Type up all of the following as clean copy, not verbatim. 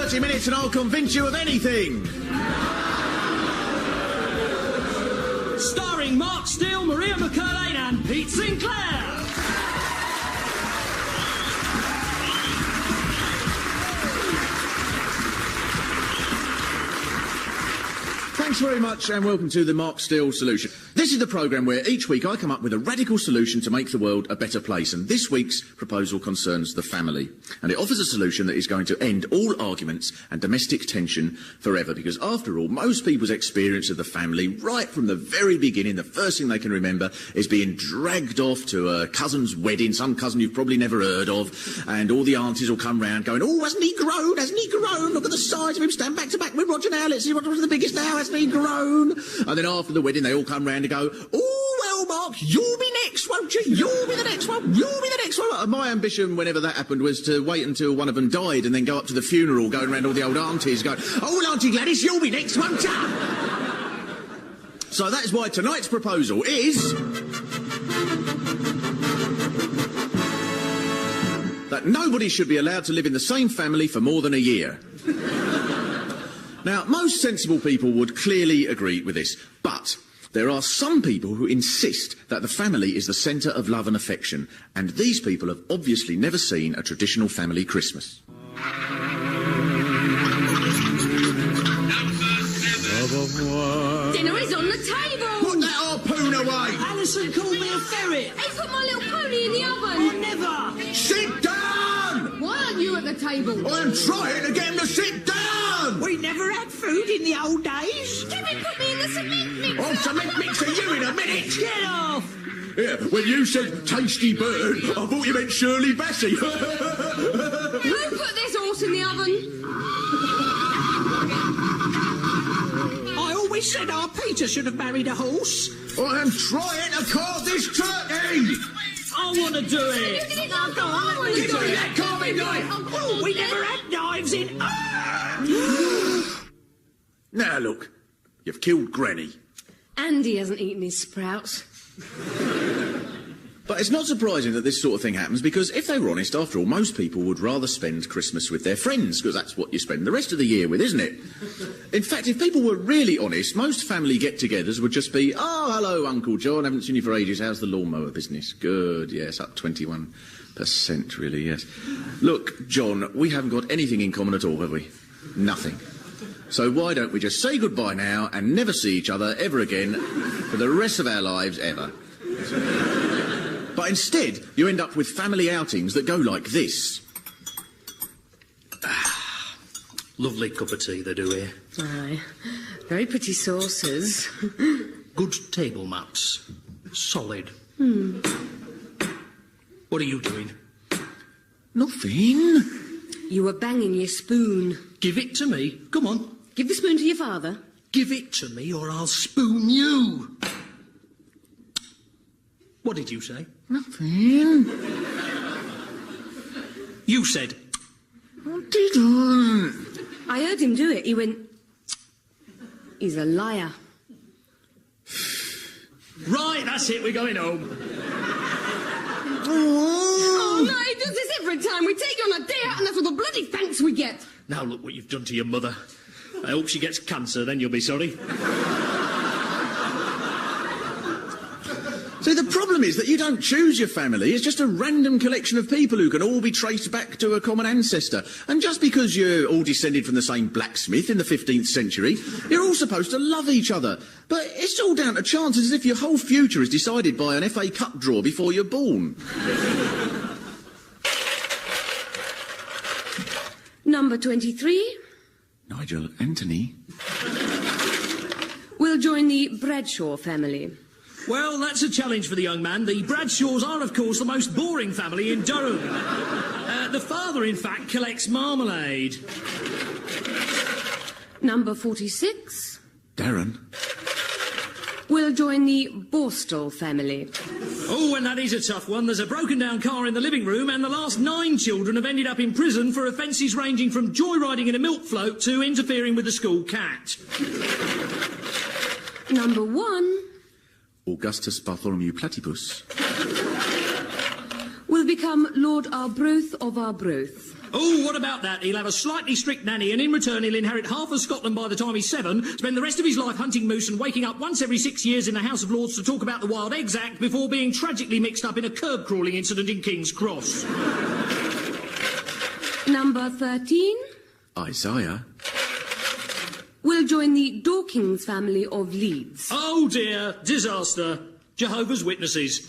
30 minutes and I'll convince you of anything. Starring Mark Steele, Maria McCurlane and Pete Sinclair. Thanks very much and welcome to the Mark Steele Solution. This is the programme where each week I come up with a radical solution to make the world a better place, and this week's proposal concerns the family. And it offers a solution that is going to end all arguments and domestic tension forever, because after all, most people's experience of the family, right from the very beginning, the first thing they can remember is being dragged off to a cousin's wedding, some cousin you've probably never heard of, and all the aunties will come round going, "Oh, hasn't he grown? Hasn't he grown? Look at the size of him, stand back to back with Roger now, let's see what was the biggest now, hasn't he grown?" And then after the wedding they all come round and go, "Oh, well, Mark, you'll be next, won't you? You'll be the next one, you'll be the next one." And my ambition whenever that happened was to wait until one of them died and then go up to the funeral, going round all the old aunties going, "Oh, well, Auntie Gladys, you'll be next, won't you?" So that is why tonight's proposal is that nobody should be allowed to live in the same family for more than a year. Now, most sensible people would clearly agree with this, but there are some people who insist that the family is the centre of love and affection, and these people have obviously never seen a traditional family Christmas. Dinner is on the table! Put that harpoon away! Alison called me a ferret. Hey, put my little pony in the oven! Oh, never! Sit down! Why aren't you at the table? I'm trying to get him to sit down! We never had food in the old days. Kevin, put me in the cement mixer! I'll cement mixer you in a minute! Get off! Yeah, when you said tasty bird, I thought you meant Shirley Bassey. Who put this horse in the oven? I always said our Peter should have married a horse. I am trying to carve this turkey! I want to do it. You did it now, go on! Give me that carving knife! Oh, we never had knives in. Now look, you've killed Granny. Andy hasn't eaten his sprouts. But it's not surprising that this sort of thing happens, because if they were honest, after all, most people would rather spend Christmas with their friends, because that's what you spend the rest of the year with, isn't it? In fact, if people were really honest, most family get-togethers would just be, "Oh, hello, Uncle John, haven't seen you for ages, how's the lawnmower business?" "Good, yes, up 21%, really, yes." "Look, John, we haven't got anything in common at all, have we? Nothing. So why don't we just say goodbye now and never see each other ever again for the rest of our lives, ever?" But instead, you end up with family outings that go like this. Lovely cup of tea they do here. Aye. Very pretty sauces. Good table maps. Solid. What are you doing? Nothing. You were banging your spoon. Give it to me. Come on. Give the spoon to your father. Give it to me or I'll spoon you. What did you say? Nothing. You said... I didn't. I heard him do it. He went... He's a liar. Right, that's it. We're going home. Oh, no, he does this every time. We take you on a day out and that's all the bloody thanks we get. Now look what you've done to your mother. I hope she gets cancer, then you'll be sorry. See, the problem is that you don't choose your family. It's just a random collection of people who can all be traced back to a common ancestor. And just because you're all descended from the same blacksmith in the 15th century, you're all supposed to love each other. But it's all down to chance, as if your whole future is decided by an FA Cup draw before you're born. Number 23. Nigel Anthony. Will join the Bradshaw family. Well, that's a challenge for the young man. The Bradshaws are, of course, the most boring family in Durham. The father, in fact, collects marmalade. Number 46. Darren. Will join the Borstal family. Oh, and that is a tough one. There's a broken-down car in the living room, and the last 9 children have ended up in prison for offences ranging from joyriding in a milk float to interfering with the school cat. Number 1. Augustus Bartholomew Platypus. Will become Lord Arbroath of Arbroath. Oh, what about that? He'll have a slightly strict nanny, and in return he'll inherit half of Scotland by the time he's 7, spend the rest of his life hunting moose and waking up once every 6 years in the House of Lords to talk about the Wild Eggs Act before being tragically mixed up in a curb-crawling incident in King's Cross. Number 13 Isaiah. will join the Dorkings family of Leeds. Oh dear, disaster. Jehovah's Witnesses.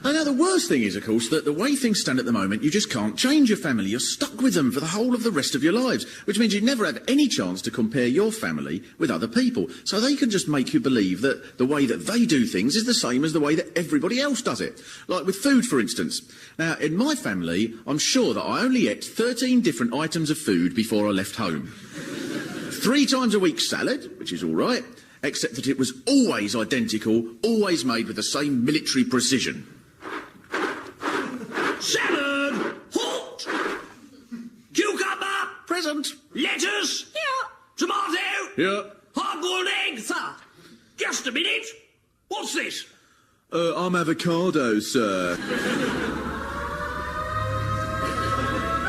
And now the worst thing is, of course, that the way things stand at the moment, you just can't change your family. You're stuck with them for the whole of the rest of your lives, which means you never have any chance to compare your family with other people. So they can just make you believe that the way that they do things is the same as the way that everybody else does it. Like with food, for instance. Now, in my family, I'm sure that I only ate 13 different items of food before I left home. 3 times a week salad, which is all right, except that it was always identical, always made with the same military precision. Salad! Halt! Cucumber! Present. Lettuce! Yeah. Tomato! Yeah. Hard-boiled egg! Sir. Just a minute. What's this? I'm avocado, sir.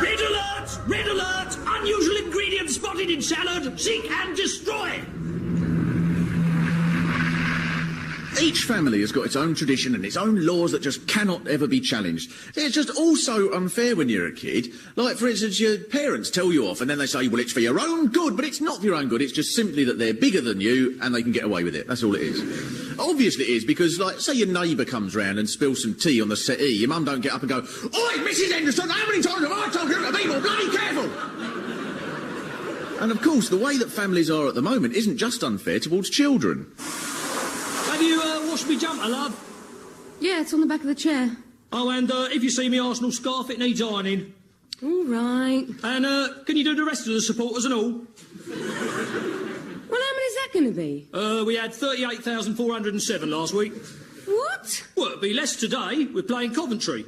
Red alert! Red alert! Unusual ingredient spotted in salad. Seek and destroy. Each family has got its own tradition and its own laws that just cannot ever be challenged. It's just all so unfair when you're a kid. Like, for instance, your parents tell you off and then they say, well, it's for your own good, but it's not for your own good. It's just simply that they're bigger than you and they can get away with it. That's all it is. Obviously it is, because, like, say your neighbour comes round and spills some tea on the settee, your mum don't get up and go, oi, Mrs Henderson, how many times have I told you to be more bloody careful? And, of course, the way that families are at the moment isn't just unfair towards children. Have you washed me jumper, love? Yeah, it's on the back of the chair. Oh, and if you see me Arsenal scarf, it needs ironing. All right. And can you do the rest of the supporters and all? Well, how many's that going to be? We had 38,407 last week. What? Well, it'll be less today. We're playing Coventry.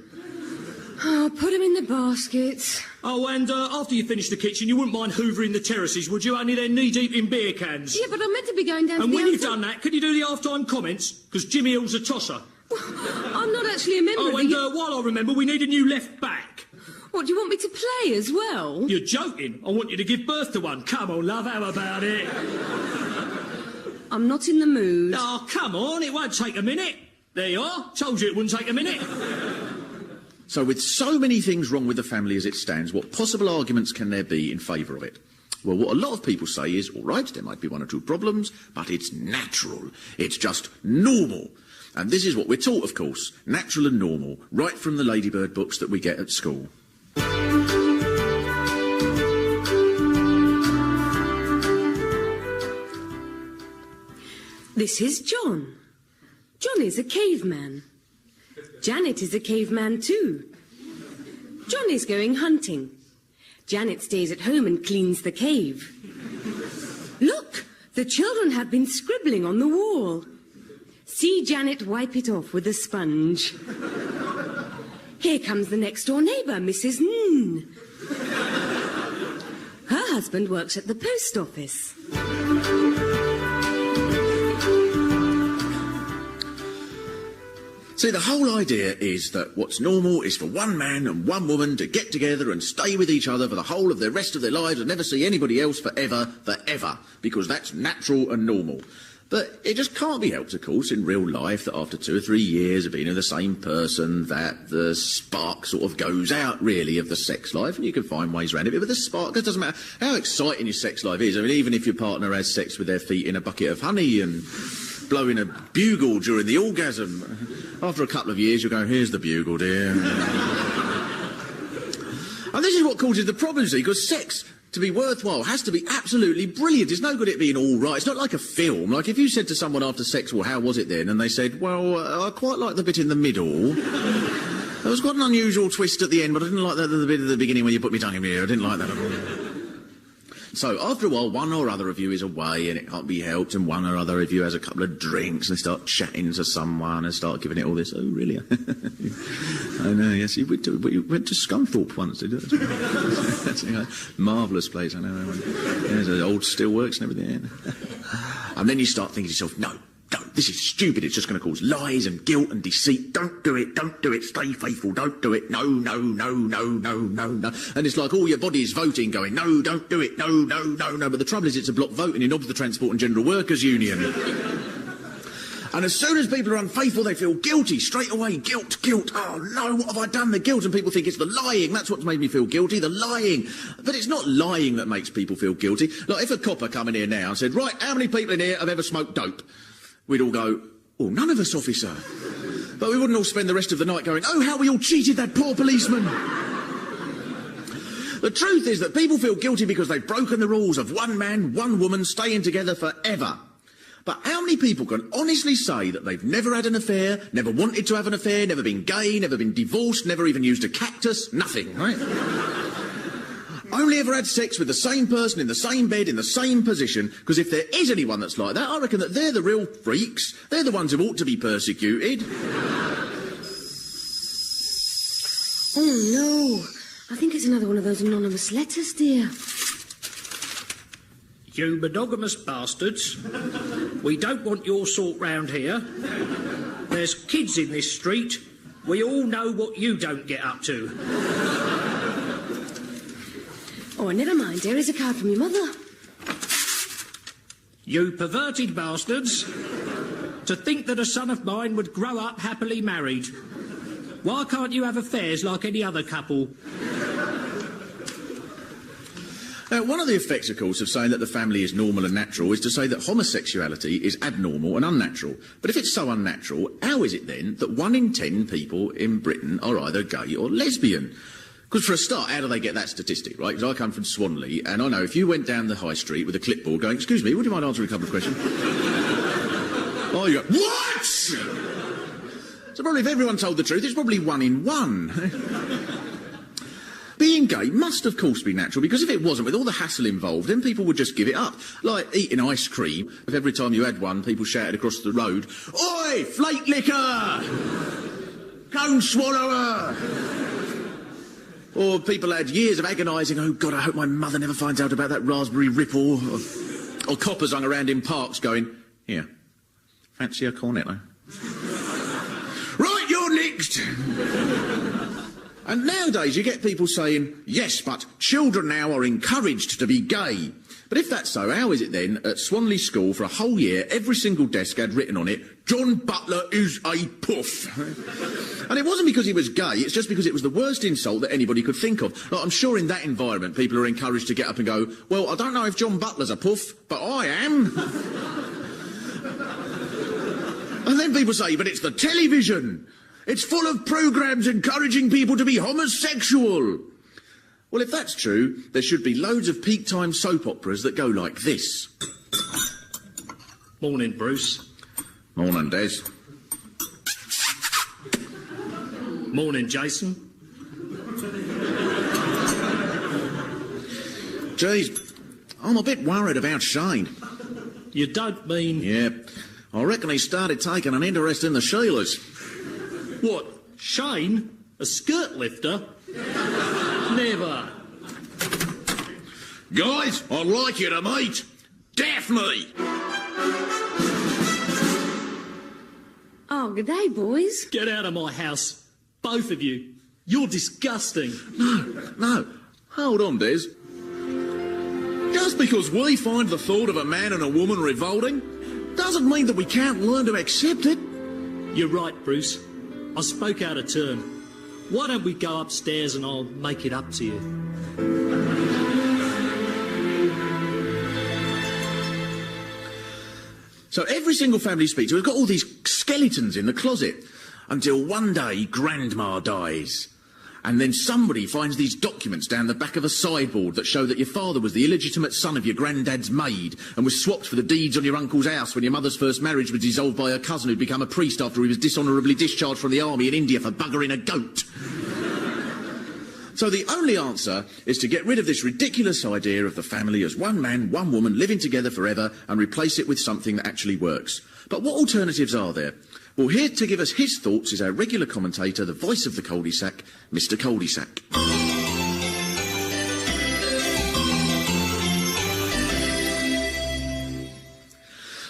Oh, put them in the basket. Oh, and after you finish the kitchen, you wouldn't mind hoovering the terraces, would you? Only they're knee-deep in beer cans. Yeah, but I'm meant to be going down to And the when you've outside- done that, can you do the half-time comments? Because Jimmy Hill's a tosser. I'm not actually a member Oh, of and the... while I remember, we need a new left-back. What, do you want me to play as well? You're joking. I want you to give birth to one. Come on, love, how about it? I'm not in the mood. Oh, come on, it won't take a minute. There you are. Told you it wouldn't take a minute. So with so many things wrong with the family as it stands, what possible arguments can there be in favour of it? Well, what a lot of people say is, all right, there might be 1 or 2 problems, but it's natural. It's just normal. And this is what we're taught, of course, natural and normal, right from the Ladybird books that we get at school. This is John. John is a caveman. Janet is a caveman too. John is going hunting. Janet stays at home and cleans the cave. Look, the children have been scribbling on the wall. See Janet wipe it off with a sponge. Here comes the next door neighbour, Mrs. N. Her husband works at the post office. See, the whole idea is that what's normal is for one man and one woman to get together and stay with each other for the whole of the rest of their lives and never see anybody else forever, because that's natural and normal. But it just can't be helped, of course, in real life that after 2 or 3 years of being with the same person that the spark sort of goes out, really, of the sex life, and you can find ways around it. But the spark, it doesn't matter how exciting your sex life is. I mean, even if your partner has sex with their feet in a bucket of honey and blowing a bugle during the orgasm, after a couple of years you'll go, here's the bugle, dear. And this is what causes the problem, see, because sex, to be worthwhile, has to be absolutely brilliant. It's no good at being all right. It's not like a film. Like if you said to someone after sex, well, how was it then? And they said, well, I quite like the bit in the middle. There was quite an unusual twist at the end, but I didn't like the bit at the beginning when you put me tongue in here. I didn't like that at all. So after a while, one or other of you is away and it can't be helped, and one or other of you has a couple of drinks and start chatting to someone and start giving it all this, oh, really? I know, yes, you went to Scunthorpe once, did you? That's a marvellous place, I know. There's old steelworks and everything. And then you start thinking to yourself, no, don't. this is stupid, it's just going to cause lies and guilt and deceit. Don't do it, stay faithful, don't do it, no. And it's like all your body is voting, going, no, don't do it, no. But the trouble is it's a block voting in the Transport and General Workers Union. And as soon as people are unfaithful, they feel guilty straight away. Guilt. Oh, no, what have I done? The guilt. And people think it's the lying. That's what's made me feel guilty, the lying. But it's not lying that makes people feel guilty. Like, if a copper come in here now and said, right, how many people in here have ever smoked dope? We'd all go, oh, none of us, officer. But we wouldn't all spend the rest of the night going, oh, how we all cheated that poor policeman. The truth is that people feel guilty because they've broken the rules of one man, one woman staying together forever. But how many people can honestly say that they've never had an affair, never wanted to have an affair, never been gay, never been divorced, never even used a cactus? Nothing, right? Only ever had sex with the same person in the same bed in the same position, because if there is anyone that's like that, I reckon that they're the real freaks. They're the ones who ought to be persecuted. Oh, no. I think it's another one of those anonymous letters, dear. You monogamous bastards. We don't want your sort round here. There's kids in this street. We all know what you don't get up to. Oh, never mind, dear. Here's a card from your mother. You perverted bastards. To think that a son of mine would grow up happily married. Why can't you have affairs like any other couple? Now, one of the effects, of course, of saying that the family is normal and natural is to say that homosexuality is abnormal and unnatural. But if it's so unnatural, how is it then that 1 in 10 people in Britain are either gay or lesbian? Because for a start, how do they get that statistic, right? Because I come from Swanley, and I know if you went down the high street with a clipboard going, excuse me, would you mind answering a couple of questions? Oh, you go, what? So probably if everyone told the truth, it's probably 1 in 1. Being gay must, of course, be natural, because if it wasn't, with all the hassle involved, then people would just give it up. Like eating ice cream. If every time you had one, people shouted across the road, oi, flake licker! Cone swallower! Or people had years of agonising, oh, God, I hope my mother never finds out about that raspberry ripple. Or coppers hung around in parks going, here, fancy a cornetto? Right, you're next! And nowadays you get people saying, yes, but children now are encouraged to be gay. But if that's so, how is it then at Swanley School for a whole year, every single desk had written on it, John Butler is a puff? And it wasn't because he was gay, it's just because it was the worst insult that anybody could think of. Like, I'm sure in that environment people are encouraged to get up and go, well, I don't know if John Butler's a puff, but I am. And then people say, but it's the television. It's full of programmes encouraging people to be homosexual. Well, if that's true, there should be loads of peak time soap operas that go like this. Morning, Bruce. Morning, Des. Morning, Jason. Geez, I'm a bit worried about Shane. You don't mean... Yep. I reckon he started taking an interest in the Sheilas. What? Shane? A skirt lifter? Never. Guys, I'd like you to meet Daphne. Oh, good day, boys. Get out of my house. Both of you. You're disgusting. No. Hold on, Des. Just because we find the thought of a man and a woman revolting doesn't mean that we can't learn to accept it. You're right, Bruce. I spoke out of turn. Why don't we go upstairs and I'll make it up to you? So every single family you speak to has got all these skeletons in the closet until one day Grandma dies. And then somebody finds these documents down the back of a sideboard that show that your father was the illegitimate son of your granddad's maid and was swapped for the deeds on your uncle's house when your mother's first marriage was dissolved by her cousin who'd become a priest after he was dishonourably discharged from the army in India for buggering a goat. So the only answer is to get rid of this ridiculous idea of the family as one man, one woman living together forever and replace it with something that actually works. But what alternatives are there? Well, here to give us his thoughts is our regular commentator, the voice of the cul-de-sac, Mr. Cul-de-sac.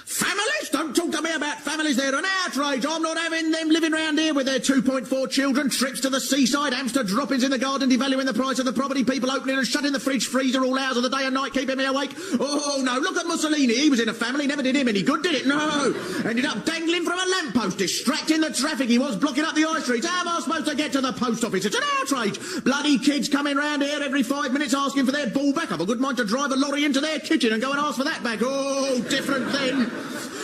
Families? Don't talk to me about families. outrage. I'm not having them living round here with their 2.4 children, trips to the seaside, hamster droppings in the garden, devaluing the price of the property, people opening and shutting the fridge freezer all hours of the day and night, keeping me awake. Oh, no, look at Mussolini. He was in a family, never did him any good, did it? No. Ended up dangling from a lamppost, distracting the traffic. He was blocking up the high street. How am I supposed to get to the post office? It's an outrage. Bloody kids coming round here every 5 minutes asking for their ball back. I've a good mind to drive a lorry into their kitchen and go and ask for that back. Oh, different then.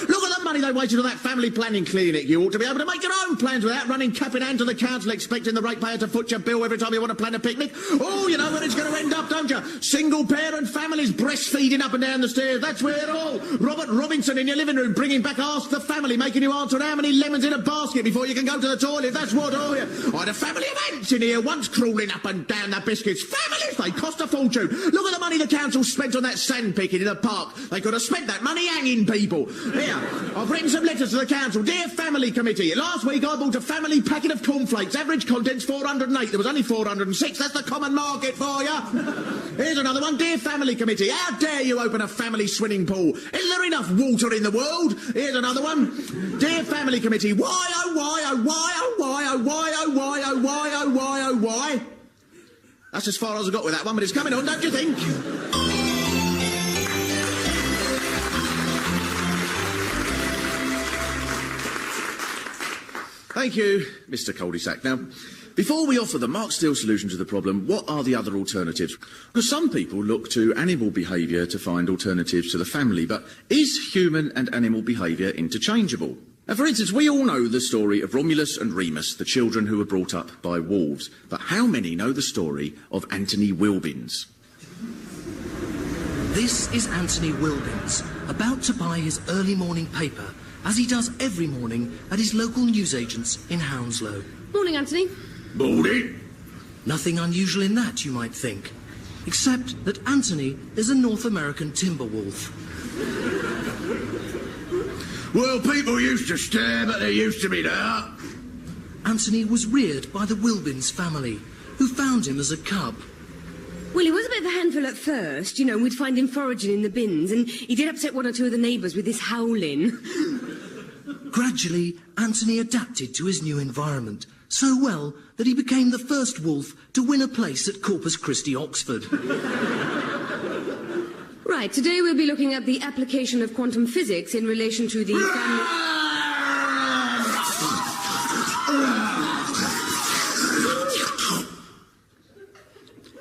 Look at the money they wasted on that family planning clinic. You ought to be able to make your own plans without running cap in hand to the council expecting the ratepayer to foot your bill every time you want to plan a picnic. Oh, you know where it's going to end up, don't you? Single parent families breastfeeding up and down the stairs. That's where it all. Robert Robinson in your living room bringing back Ask the Family, making you answer how many lemons in a basket before you can go to the toilet. That's what, oh yeah. I had a family of ants in here once crawling up and down the biscuits. Families, they cost a fortune. Look at the money the council spent on that sand picking in the park. They could have spent that money hanging people. Here, I've written some letters to the council. Dear Family Committee, last week I bought a family packet of cornflakes. Average contents 408. There was only 406. That's the common market for you. Here's another one. Dear Family Committee, how dare you open a family swimming pool? Is there enough water in the world? Here's another one. Dear Family Committee, why, oh why, oh why, oh why, oh why, oh why, oh why, oh why, oh why? That's as far as I got with that one, but it's coming on, don't you think? Thank you, Mr. Cul-de-sac. Now, before we offer the Mark Steele solution to the problem, what are the other alternatives? Because some people look to animal behaviour to find alternatives to the family, but is human and animal behaviour interchangeable? Now, for instance, we all know the story of Romulus and Remus, the children who were brought up by wolves. But how many know the story of Anthony Wilbins? This is Anthony Wilbins, about to buy his early morning paper, as he does every morning at his local newsagent's in Hounslow. Morning, Anthony. Morning. Nothing unusual in that, you might think, except that Anthony is a North American timber wolf. Well, people used to stare, but they used to be there. Anthony was reared by the Wilbins family, who found him as a cub. Well, he was a bit of a handful at first. You know, we'd find him foraging in the bins, and he did upset one or two of the neighbours with his howling. Gradually, Anthony adapted to his new environment so well that he became the first wolf to win a place at Corpus Christi, Oxford. Right, today we'll be looking at the application of quantum physics in relation to the family...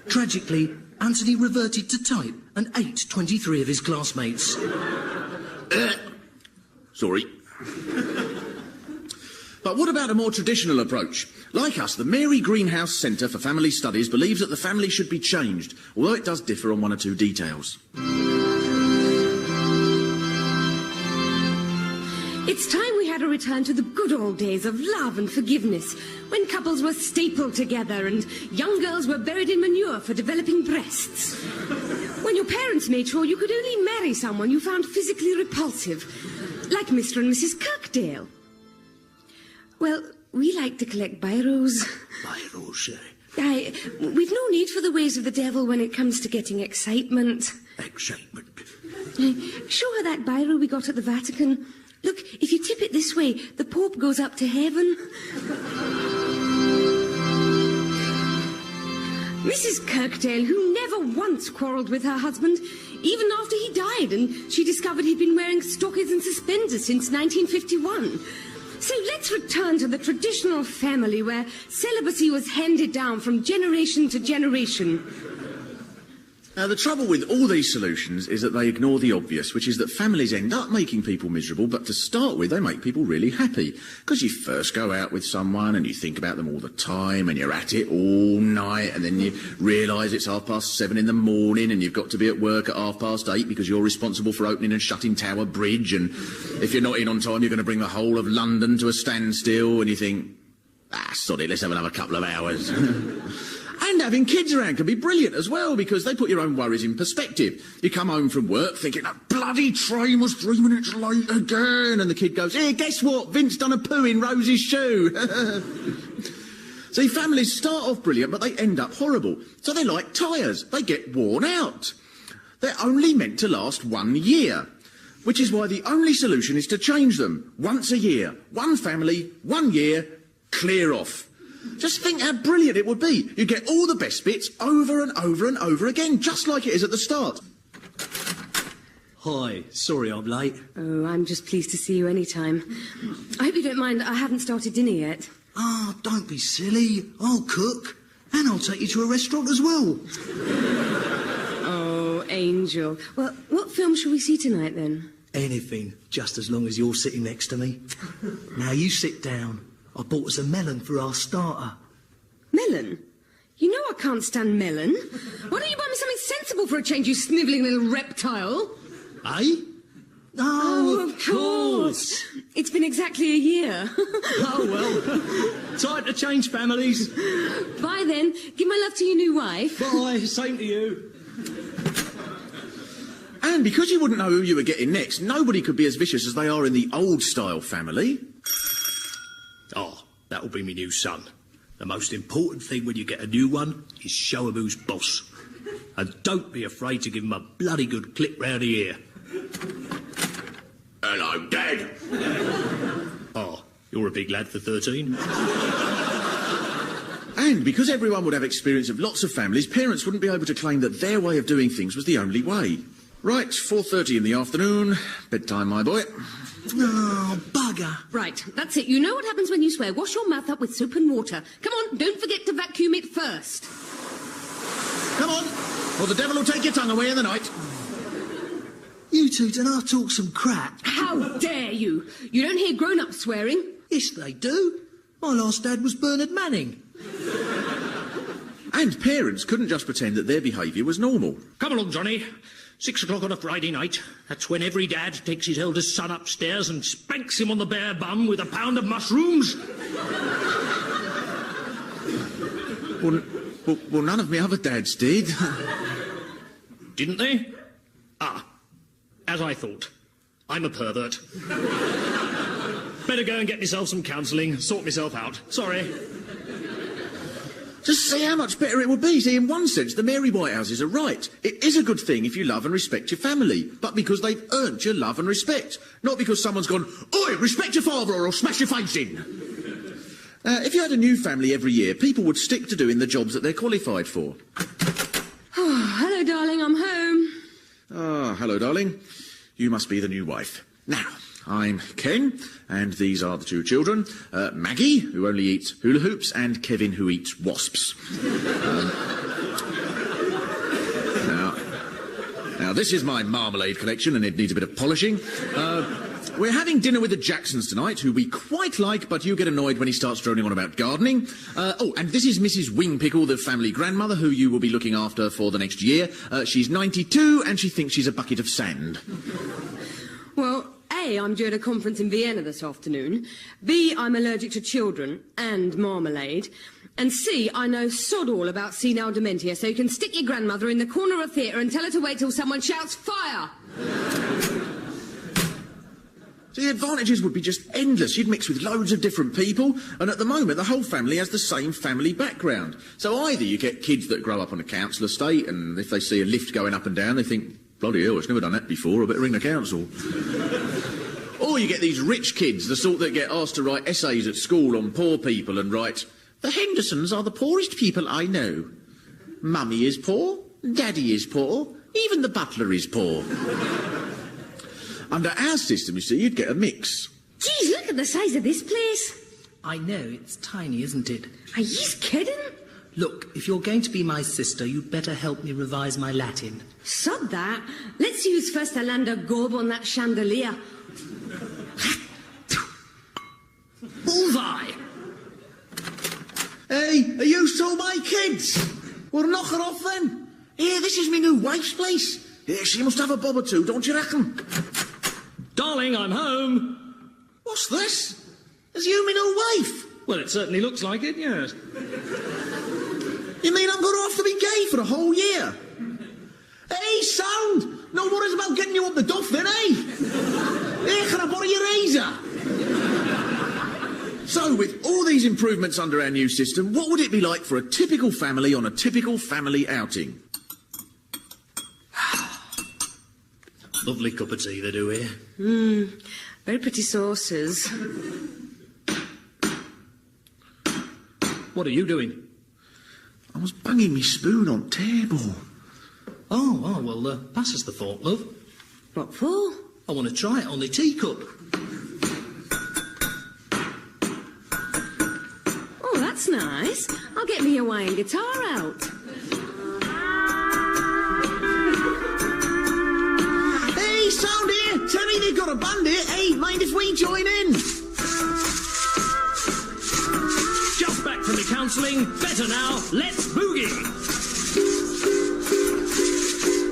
Tragically, Anthony reverted to type and ate 23 of his classmates. Sorry. But what about a more traditional approach? Like us, the Mary Greenhouse Centre for Family Studies believes that the family should be changed, although it does differ on one or two details. It's time we had a return to the good old days of love and forgiveness, when couples were stapled together and young girls were buried in manure for developing breasts. When your parents made sure you could only marry someone you found physically repulsive, like Mr. and Mrs. Kirkdale. Well, we like to collect biros. Biros, We've no need for the ways of the devil when it comes to getting excitement. Excitement. Show her that biro we got at the Vatican. Look, if you tip it this way, the Pope goes up to heaven. Mrs. Kirkdale, who never once quarrelled with her husband, even after he died, and she discovered he'd been wearing stockings and suspenders since 1951. So let's return to the traditional family where celibacy was handed down from generation to generation. Now, the trouble with all these solutions is that they ignore the obvious, which is that families end up making people miserable, but to start with, they make people really happy. Because you first go out with someone and you think about them all the time and you're at it all night, and then you realise it's 7:30 in the morning and you've got to be at work at 8:30 because you're responsible for opening and shutting Tower Bridge, and if you're not in on time, you're going to bring the whole of London to a standstill, and you think, sod it, let's have another couple of hours. And having kids around can be brilliant as well, because they put your own worries in perspective. You come home from work thinking, that bloody train was 3 minutes late again, and the kid goes, hey, guess what? Vince done a poo in Rose's shoe. See, families start off brilliant, but they end up horrible. So they're like tyres. They get worn out. They're only meant to last 1 year. Which is why the only solution is to change them. Once a year. One family, 1 year, clear off. Just think how brilliant it would be. You get all the best bits over and over and over again, just like it is at the start. Hi, sorry I'm late. Oh, I'm just pleased to see you any time. I hope you don't mind, I haven't started dinner yet. Ah, don't be silly. I'll cook. And I'll take you to a restaurant as well. Oh, Angel. Well, what film shall we see tonight, then? Anything, just as long as you're sitting next to me. Now you sit down. I bought us a melon for our starter. Melon? You know I can't stand melon. Why don't you buy me something sensible for a change, you snivelling little reptile? Eh? Oh, of course. It's been exactly a year. Oh, well. Time to change families. Bye, then. Give my love to your new wife. Bye. Same to you. And because you wouldn't know who you were getting next, nobody could be as vicious as they are in the old-style family. Oh, that'll be me new son. The most important thing when you get a new one is show him who's boss. And don't be afraid to give him a bloody good clip round the ear. Hello, Dad. Oh, you're a big lad for 13. And because everyone would have experience of lots of families, parents wouldn't be able to claim that their way of doing things was the only way. Right, 4:30 in the afternoon. Bedtime, my boy. Oh, bugger. Right, that's it. You know what happens when you swear. Wash your mouth up with soap and water. Come on, don't forget to vacuum it first. Come on, or the devil will take your tongue away in the night. You two don't have to talk some crap. How dare you? You don't hear grown-ups swearing. Yes, they do. My last dad was Bernard Manning. And parents couldn't just pretend that their behaviour was normal. Come along, Johnny. 6 o'clock on a Friday night. That's when every dad takes his eldest son upstairs and spanks him on the bare bum with a pound of mushrooms. Well, none of my other dads did. Didn't they? Ah, as I thought. I'm a pervert. Better go and get myself some counselling, sort myself out. Sorry. Just see how much better it would be. See, in one sense, the Mary Whitehouses are right. It is a good thing if you love and respect your family, but because they've earned your love and respect, not because someone's gone, "Oi, respect your father or I'll smash your face in." If you had a new family every year, people would stick to doing the jobs that they're qualified for. Oh, hello, darling, I'm home. Ah, hello, darling. You must be the new wife. Now, I'm Ken, and these are the two children. Maggie, who only eats hula hoops, and Kevin, who eats wasps. Now, this is my marmalade collection, and it needs a bit of polishing. We're having dinner with the Jacksons tonight, who we quite like, but you get annoyed when he starts droning on about gardening. And this is Mrs. Wingpickle, the family grandmother, who you will be looking after for the next year. She's 92, and she thinks she's a bucket of sand. Well, A, I'm due at a conference in Vienna this afternoon. B, I'm allergic to children and marmalade. And C, I know sod all about senile dementia, so you can stick your grandmother in the corner of a theatre and tell her to wait till someone shouts fire. So the advantages would be just endless. You'd mix with loads of different people, and at the moment the whole family has the same family background. So either you get kids that grow up on a council estate, and if they see a lift going up and down, they think, bloody hell, it's never done that before, I better ring the council. Or you get these rich kids, the sort that get asked to write essays at school on poor people and write, "The Hendersons are the poorest people I know. Mummy is poor, Daddy is poor, even the butler is poor." Under our system, you see, you'd get a mix. Geez, look at the size of this place. I know, it's tiny, isn't it? Are you kidding? Look, if you're going to be my sister, you'd better help me revise my Latin. Sod that. Let's use first a land of gob on that chandelier. Bullseye! Hey, are you still my kids? Well, knock her off then. Here, this is me new wife's place. Here, she must have a bob or two, don't you reckon? Darling, I'm home. What's this? Is you me new wife? Well, it certainly looks like it, yes. You mean I'm going to have to be gay for a whole year? Hey, sound! No worries about getting you up the duff then, eh? Here, can I borrow your razor? So, with all these improvements under our new system, what would it be like for a typical family on a typical family outing? Lovely cup of tea they do here. Very pretty saucers. What are you doing? I was banging me spoon on table. Oh, well, pass us the fork, love. What for? I want to try it on the teacup. Oh, that's nice. I'll get me Hawaiian guitar out. Hey, sound here! Terry, they've got a band here. Hey, mind if we join in? Just back from the counselling. Better now. Let's boogie.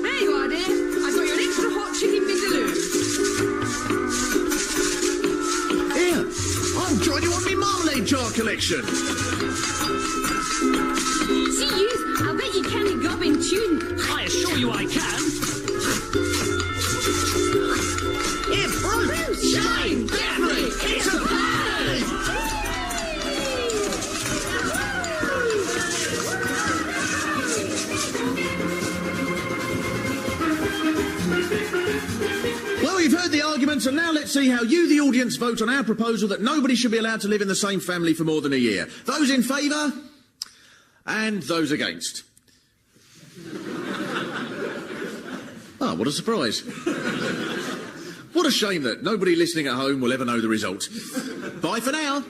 There you are, dear. I've got you an extra hot chicken vindaloo. Here, I'll join you on my marmalade jar collection. See you. I'll bet you can gob in tune. I assure you I can. Here, Bruce, Shane, Gabby, it's a party! Well, you've heard the arguments, and now let's see how you, the audience, vote on our proposal that nobody should be allowed to live in the same family for more than a year. Those in favour? And those against? Ah, what a surprise. What a shame that nobody listening at home will ever know the result. Bye for now.